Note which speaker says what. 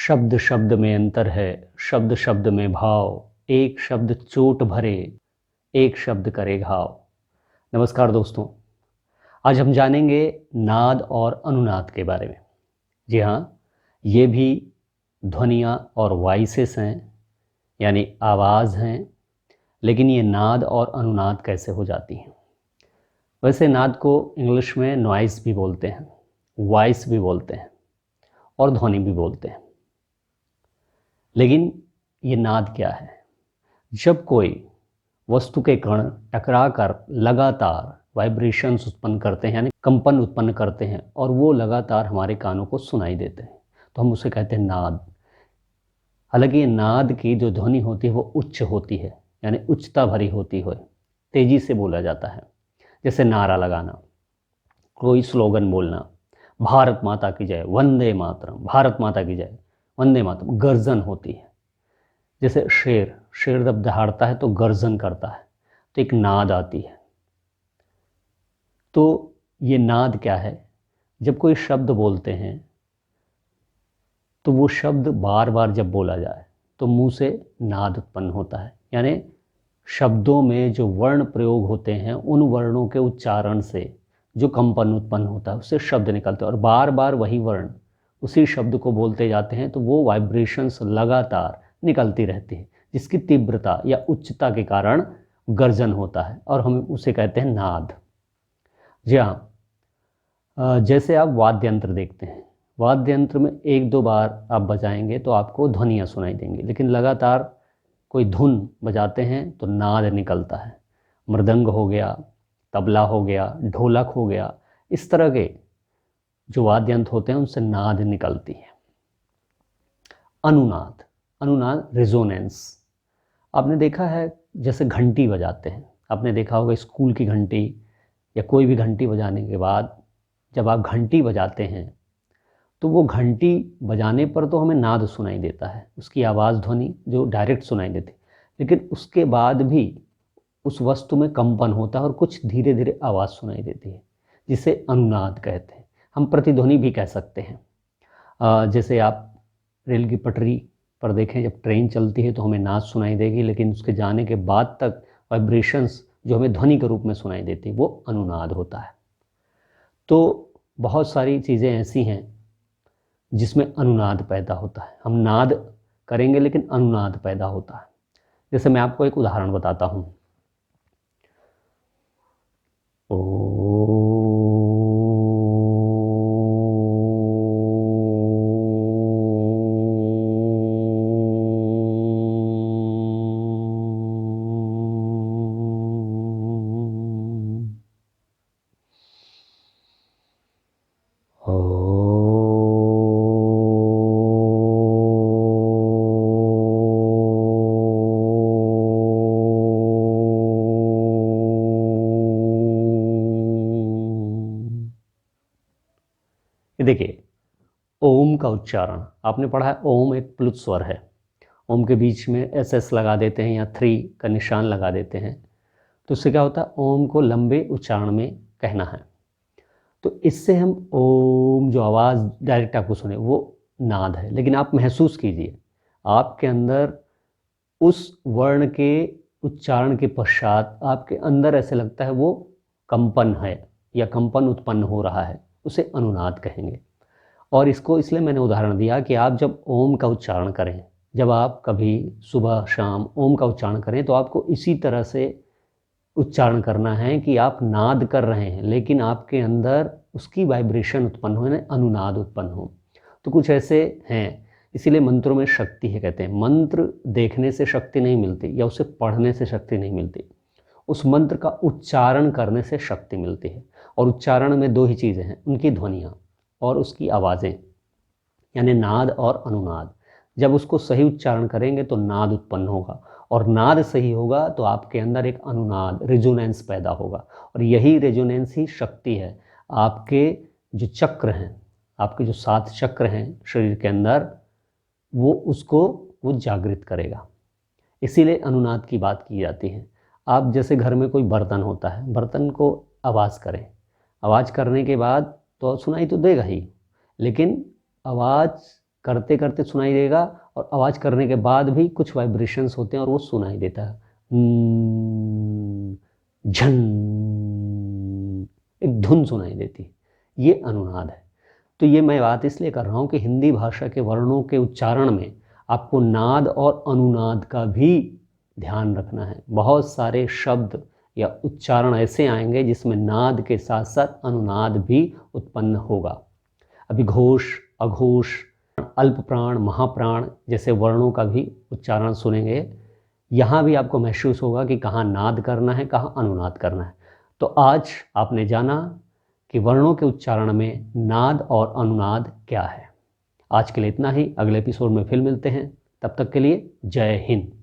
Speaker 1: शब्द शब्द में अंतर है, शब्द शब्द में भाव, एक शब्द चोट भरे, एक शब्द करे घाव। नमस्कार दोस्तों, आज हम जानेंगे नाद और अनुनाद के बारे में। जी हाँ, ये भी ध्वनियाँ और वॉइसेस हैं, यानी आवाज़ हैं, लेकिन ये नाद और अनुनाद कैसे हो जाती हैं। वैसे नाद को इंग्लिश में नॉइस भी बोलते हैं, वॉइस भी बोलते हैं और ध्वनि भी बोलते हैं। लेकिन ये नाद क्या है? जब कोई वस्तु के कण टकरा कर लगातार वाइब्रेशंस उत्पन्न करते हैं, यानी कंपन उत्पन्न करते हैं, और वो लगातार हमारे कानों को सुनाई देते हैं, तो हम उसे कहते हैं नाद। हालांकि ये नाद की जो ध्वनि होती है वो उच्च होती है, यानी उच्चता भरी होती है, तेजी से बोला जाता है। जैसे नारा लगाना, कोई स्लोगन बोलना, भारत माता की जय, वंदे मातरम, भारत माता की जय, वंदे मातरम, गर्जन होती है। जैसे शेर जब दहाड़ता है तो गर्जन करता है, तो एक नाद आती है। तो ये नाद क्या है? जब कोई शब्द बोलते हैं तो वो शब्द बार बार जब बोला जाए तो मुंह से नाद उत्पन्न होता है, यानी शब्दों में जो वर्ण प्रयोग होते हैं उन वर्णों के उच्चारण से जो कंपन उत्पन्न होता है उससे शब्द निकलते हैं, और बार बार वही वर्ण उसी शब्द को बोलते जाते हैं तो वो वाइब्रेशंस लगातार निकलती रहती है, जिसकी तीव्रता या उच्चता के कारण गर्जन होता है, और हम उसे कहते हैं नाद। जी हाँ, जैसे आप वाद्य यंत्र देखते हैं, वाद्य यंत्र में एक दो बार आप बजाएंगे तो आपको ध्वनियाँ सुनाई देंगी, लेकिन लगातार कोई धुन बजाते हैं तो नाद निकलता है। मृदंग हो गया, तबला हो गया, ढोलक हो गया, इस तरह के जो वाद्य यंत्र होते हैं उनसे नाद निकलती है। अनुनाद, अनुनाद रेजोनेंस। आपने देखा है जैसे घंटी बजाते हैं, आपने देखा होगा स्कूल की घंटी या कोई भी घंटी बजाने के बाद जब आप घंटी बजाते हैं तो वो घंटी बजाने पर तो हमें नाद सुनाई देता है, उसकी आवाज़ ध्वनि जो डायरेक्ट सुनाई देती है, लेकिन उसके बाद भी उस वस्तु में कंपन होता है और कुछ धीरे धीरे आवाज़ सुनाई देती है, जिसे अनुनाद कहते हैं। हम प्रतिध्वनि भी कह सकते हैं। जैसे आप रेल की पटरी पर देखें, जब ट्रेन चलती है तो हमें नाद सुनाई देगी, लेकिन उसके जाने के बाद तक वाइब्रेशंस जो हमें ध्वनि के रूप में सुनाई देती है वो अनुनाद होता है। तो बहुत सारी चीज़ें ऐसी हैं जिसमें अनुनाद पैदा होता है। हम नाद करेंगे लेकिन अनुनाद पैदा होता है। जैसे मैं आपको एक उदाहरण बताता हूँ। देखिए, ओम का उच्चारण आपने पढ़ा है, ओम एक प्लुत स्वर है। ओम के बीच में एस लगा देते हैं या 3 का निशान लगा देते हैं, तो इससे क्या होता है, ओम को लंबे उच्चारण में कहना है। तो इससे हम ओम जो आवाज़ डायरेक्ट आपको सुने वो नाद है। लेकिन आप महसूस कीजिए, आपके अंदर उस वर्ण के उच्चारण के पश्चात आपके अंदर ऐसे लगता है वो कंपन है या कंपन उत्पन्न हो रहा है, उसे अनुनाद कहेंगे। और इसको इसलिए मैंने उदाहरण दिया कि आप जब ओम का उच्चारण करें, जब आप कभी सुबह शाम ओम का उच्चारण करें तो आपको इसी तरह से उच्चारण करना है कि आप नाद कर रहे हैं, लेकिन आपके अंदर उसकी वाइब्रेशन उत्पन्न हो, यानी अनुनाद उत्पन्न हो। तो कुछ ऐसे हैं, इसीलिए मंत्रों में शक्ति है। कहते हैं मंत्र देखने से शक्ति नहीं मिलती या उसे पढ़ने से शक्ति नहीं मिलती, उस मंत्र का उच्चारण करने से शक्ति मिलती है। और उच्चारण में 2 ही चीज़ें हैं, उनकी ध्वनियाँ और उसकी आवाज़ें, यानी नाद और अनुनाद। जब उसको सही उच्चारण करेंगे तो नाद उत्पन्न होगा, और नाद सही होगा तो आपके अंदर एक अनुनाद रेजोनेंस पैदा होगा, और यही रेजोनेंस ही शक्ति है। आपके जो चक्र हैं, आपके जो 7 चक्र हैं शरीर के अंदर, वो जागृत करेगा। इसीलिए अनुनाद की बात की जाती है। आप जैसे घर में कोई बर्तन होता है, बर्तन को आवाज़ करें, आवाज़ करने के बाद तो सुनाई तो देगा ही, लेकिन आवाज़ करते करते सुनाई देगा और आवाज़ करने के बाद भी कुछ वाइब्रेशंस होते हैं और वो सुनाई देता है। झन, एक धुन सुनाई देती, ये अनुनाद है। तो ये मैं बात इसलिए कर रहा हूँ कि हिंदी भाषा के वर्णों के उच्चारण में आपको नाद और अनुनाद का भी ध्यान रखना है। बहुत सारे शब्द या उच्चारण ऐसे आएंगे जिसमें नाद के साथ साथ अनुनाद भी उत्पन्न होगा। अभी घोष, अघोष, अल्प प्राण, महाप्राण जैसे वर्णों का भी उच्चारण सुनेंगे। यहाँ भी आपको महसूस होगा कि कहाँ नाद करना है, कहाँ अनुनाद करना है। तो आज आपने जाना कि वर्णों के उच्चारण में नाद और अनुनाद क्या है। आज के लिए इतना ही, अगले एपिसोड में फिर मिलते हैं। तब तक के लिए जय हिंद।